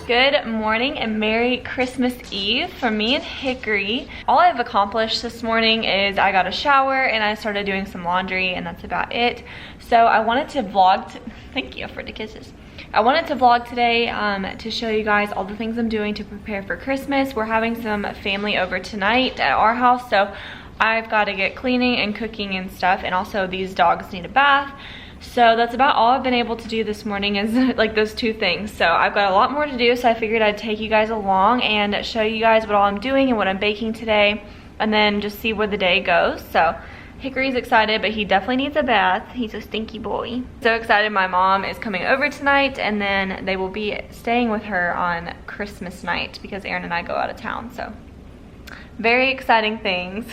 Good morning and Merry Christmas Eve from me and Hickory. All I've accomplished this morning is I got a shower and I started doing some laundry, and that's about it. So I wanted to vlog, thank you for the kisses. I wanted to vlog today to show you guys all the things I'm doing to prepare for Christmas. We're having some family over tonight at our house, so I've got to get cleaning and cooking and stuff, and also these dogs need a bath. So that's about all I've been able to do this morning, is like those two things. So I've got a lot more to do, so I figured I'd take you guys along and show you guys what all I'm doing and what I'm baking today, and then just see where the day goes. So Hickory's excited, but he definitely needs a bath. He's a stinky boy. So excited my mom is coming over tonight, and then they will be staying with her on Christmas night because Aaron and I go out of town. So very exciting things.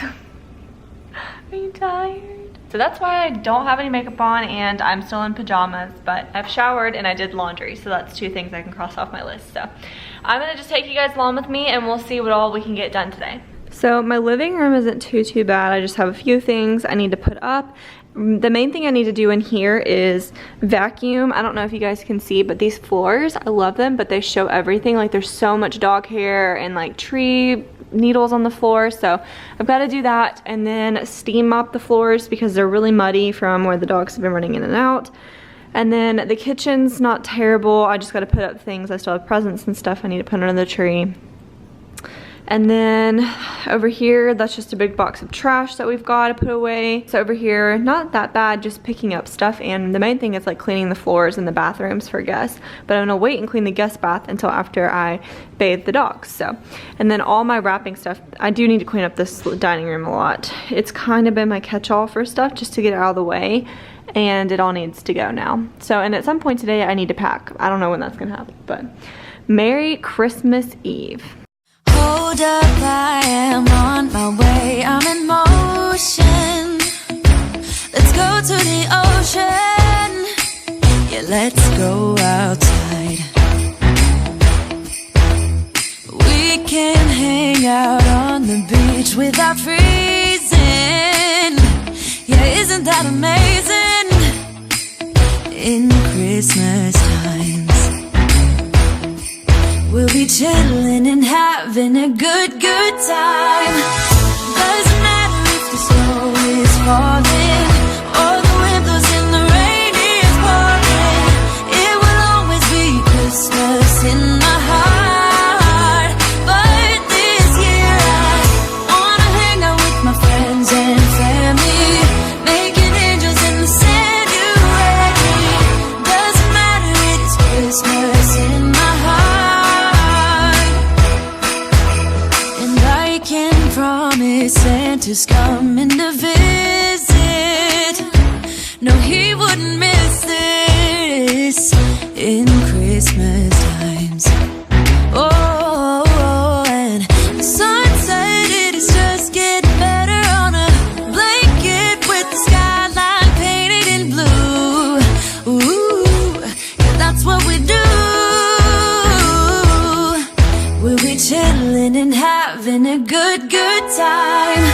Are you tired? So that's why I don't have any makeup on and I'm still in pajamas, but I've showered and I did laundry, so that's two things I can cross off my list. So I'm gonna just take you guys along with me and we'll see what all we can get done today. So my living room isn't too bad. I just have a few things I need to put up. The main thing I need to do in here is vacuum. I don't know if you guys can see, but these floors, I love them, but they show everything. Like there's so much dog hair and like tree needles on the floor, so I've got to do that, and then steam mop the floors because they're really muddy from where the dogs have been running in and out. And then the kitchen's not terrible. I just got to put up things. I still have presents and stuff I need to put under the tree. And then over here, that's just a big box of trash that we've got to put away. So over here, not that bad, just picking up stuff. And the main thing is like cleaning the floors in the bathrooms for guests. But I'm gonna wait and clean the guest bath until after I bathe the dogs. So, and then all my wrapping stuff, I do need to clean up this dining room a lot. It's kind of been my catch-all for stuff just to get it out of the way. And it all needs to go now. So, and at some point today, I need to pack. I don't know when that's gonna happen, but Merry Christmas Eve. Hold up, I am on my way, I'm in motion. Let's go to the ocean. Yeah, let's go outside. We can hang out on the beach without freezing. Yeah, isn't that amazing? In Christmas times we'll be chillin' and having a good time. Doesn't matter if the snow is falling or the wind blows and the rain is pouring. It will always be Christmas in my heart. But this year I wanna hang out with my friends and family, making angels in the sand, you ready? Doesn't matter, it is Christmas in my heart. Promise Santa's coming to visit. No, he wouldn't miss this in Christmas times. Oh, and the sunset, it is just getting better on a blanket with the skyline painted in blue. Ooh, yeah, that's what we do. We'll be chillin' and having a good time.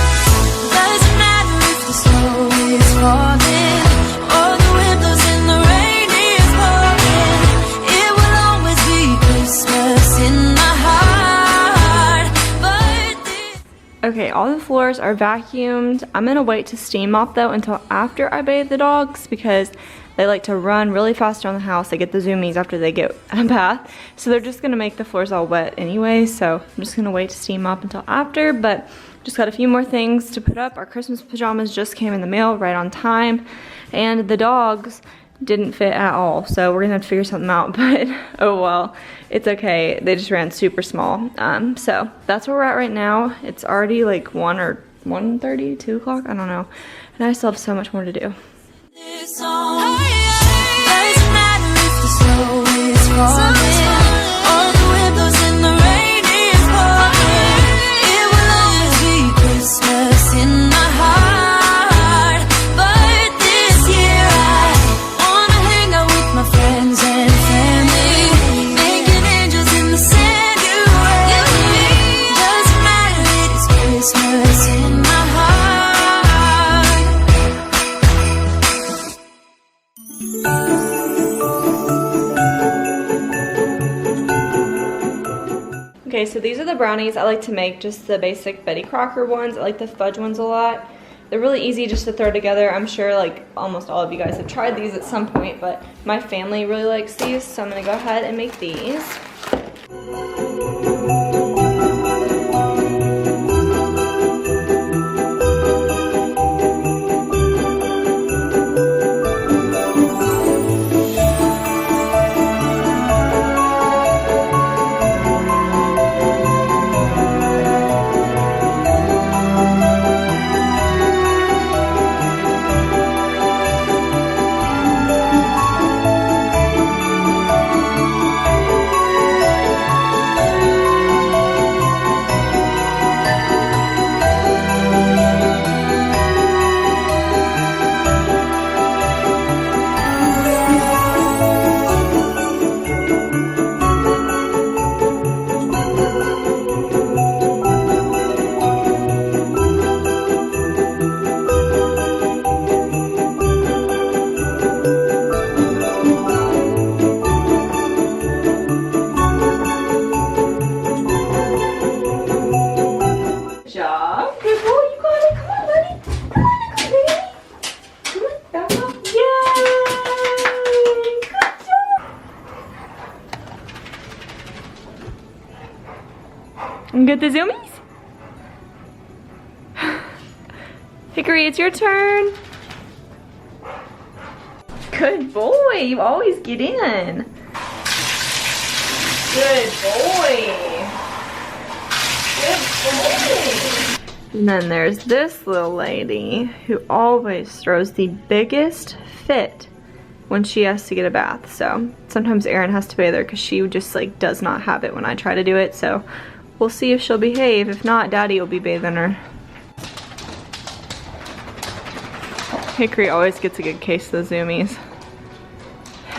Doesn't matter if the snow is falling or the wind blows and the rain is pouring. It will always be Christmas in my heart. But this... Okay, all the floors are vacuumed. I'm gonna wait to steam mop though until after I bathe the dogs because they like to run really fast around the house. They get the zoomies after they get a bath. So they're just gonna make the floors all wet anyway. So I'm just gonna wait to steam up until after, but just got a few more things to put up. Our Christmas pajamas just came in the mail right on time, and the dogs didn't fit at all. So we're gonna have to figure something out, but oh well, it's okay. They just ran super small. So that's where we're at right now. It's already like 1 or 1:30, 2 o'clock, I don't know. And I still have so much more to do. This song, doesn't matter if the snow is falling or the wind blows and the rain is pouring. It will always be Christmas in my heart. But this year I wanna hang out with my friends and family, making angels in the sand, you ready? Doesn't matter, it is Christmas in my heart. so these are the brownies. I like to make just the basic Betty Crocker ones. I like the fudge ones a lot. They're really easy just to throw together. I'm sure like almost all of you guys have tried these at some point, but my family really likes these, so I'm gonna go ahead and make these. Get the zoomies? Hickory, it's your turn. Good boy, you always get in. Good boy. Good boy. And then there's this little lady who always throws the biggest fit when she has to get a bath. So sometimes Erin has to bathe her because she just like does not have it when I try to do it. So we'll see if she'll behave. If not, Daddy will be bathing her. Hickory always gets a good case of the zoomies.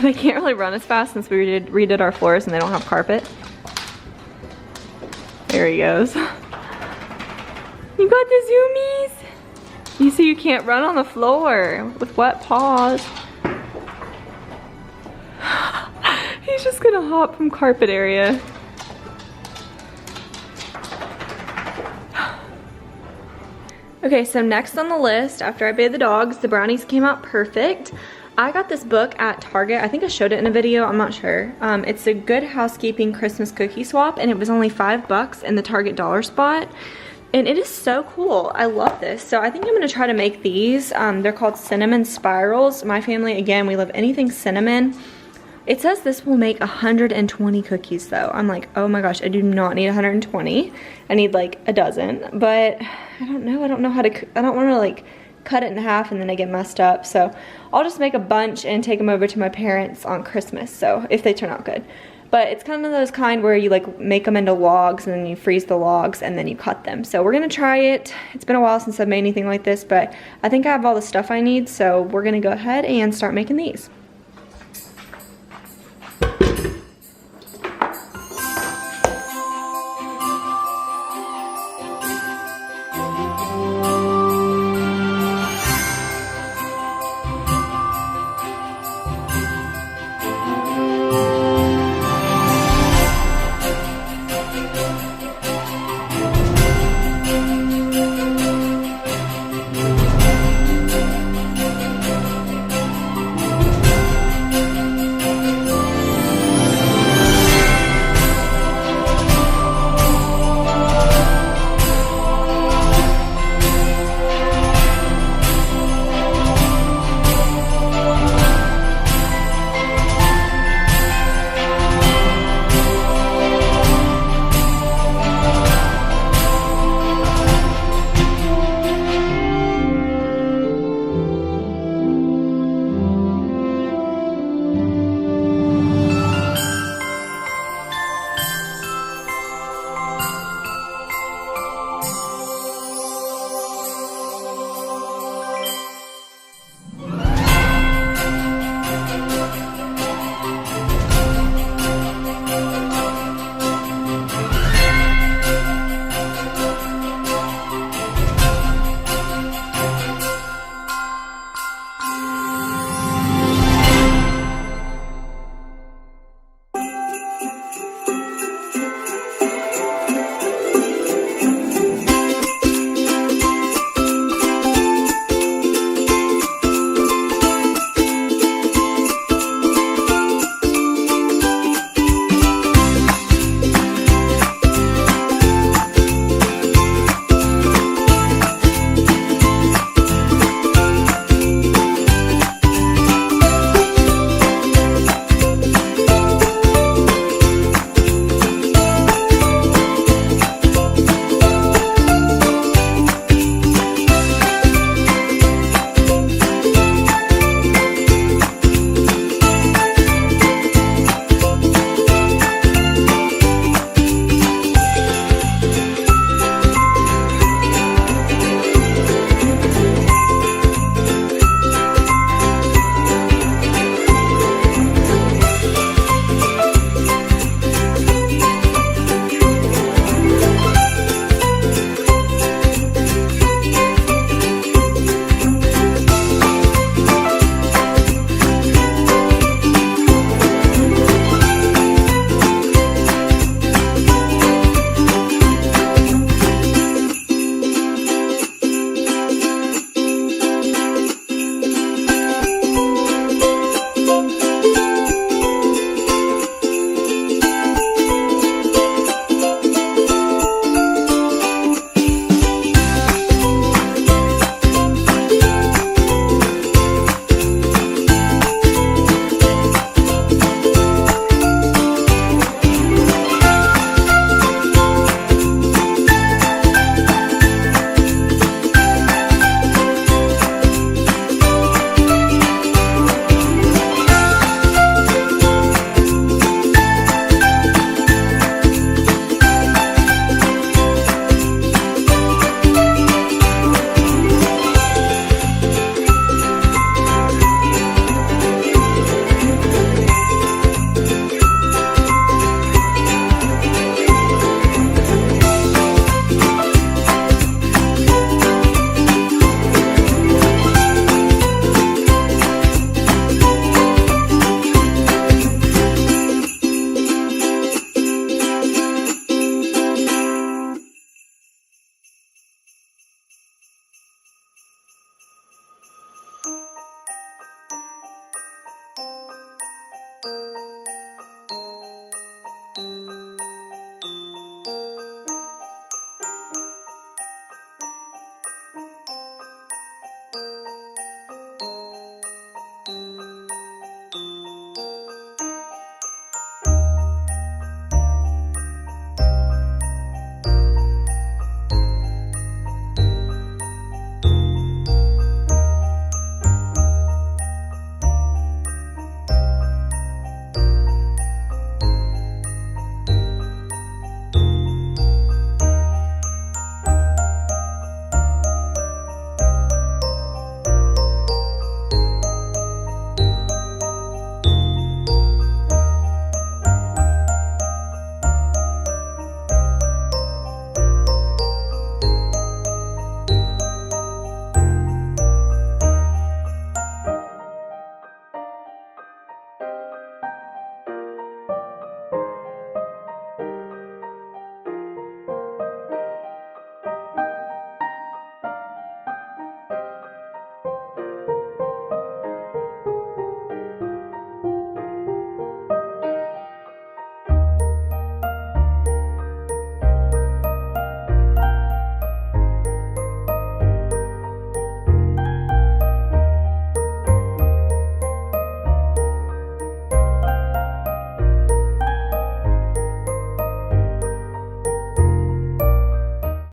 They can't really run as fast since we redid our floors and they don't have carpet. There he goes. You got the zoomies? You see you can't run on the floor with wet paws. He's just gonna hop from carpet area. Okay, so next on the list, after I bathed the dogs, the brownies came out perfect. I got this book at Target. I think I showed it in a video, I'm not sure. It's a Good Housekeeping Christmas Cookie Swap, and it was only $5 in the Target dollar spot. And it is so cool. I love this. So I think I'm gonna try to make these. They're called cinnamon spirals. My family, again, we love anything cinnamon. It says this will make 120 cookies though. I'm like, oh my gosh, I do not need 120. I need like a dozen, but I don't know how to, I don't wanna like cut it in half and then they get messed up. So I'll just make a bunch and take them over to my parents on Christmas. So if they turn out good. But it's kind of those kind where you like make them into logs and then you freeze the logs and then you cut them. So we're gonna try it. It's been a while since I've made anything like this, but I think I have all the stuff I need. So we're gonna go ahead and start making these.